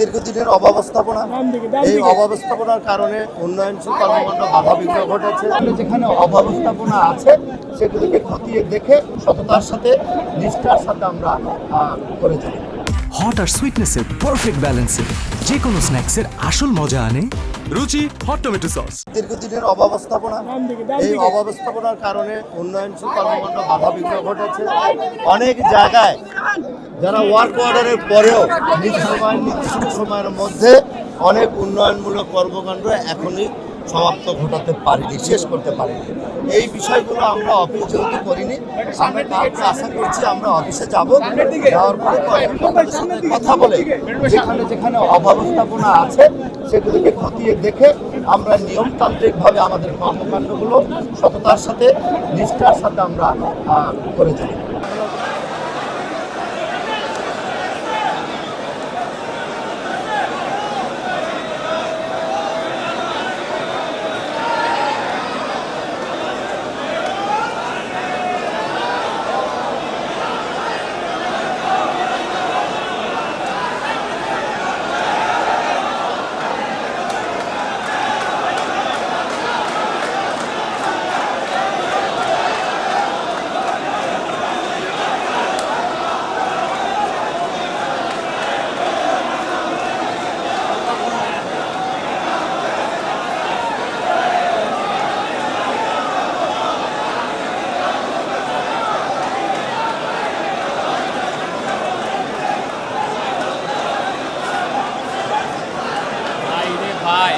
দীর্ঘদিনের অব্যবস্থাপনা, এই অব্যবস্থাপনার কারণে উন্নয়নশীল কর্মকাণ্ড বাধাবিঘ্ন ঘটেছে। যেখানে অব্যবস্থাপনা আছে সেগুলিকে খতিয়ে দেখে সততার সাথে নিষ্ঠার সাথে আমরা করে যাই। হট আর সুইটনেসের পারফেক্ট ব্যালেন্সে যে কোনো স্ন্যাক্সের আসল মজা আনে রুচি হট টমেটো সস। দীর্ঘদিনের অব্যবস্থাপনা, এই অব্যবস্থাপনার কারণে উন্নয়নশীল কর্মকাণ্ড বাধাবিঘ্ন ঘটেছে। অনেক জায়গায় যারা ওয়ার্ক অর্ডারের পরেও নির্দিষ্ট সময়ের মধ্যে অনেক উন্নয়নমূলক কর্মকাণ্ড এখনই সমাপ্ত ঘটাতে পারিনি, শেষ করতে পারিনি। এই বিষয়গুলো আমরা অফিস যেহেতু করিনি, আমরা কালকে আশা করছি আমরা অফিসে যাব, যাওয়ার পরে কর্মকর্তাদের সাথে কথা বলে যেখানে যেখানে অব্যবস্থাপনা আছে সেগুলিকে খতিয়ে দেখে আমরা নিয়মতান্ত্রিকভাবে আমাদের কর্মকাণ্ডগুলো সততার সাথে নিষ্ঠার সাথে আমরা করে যাই। ভাই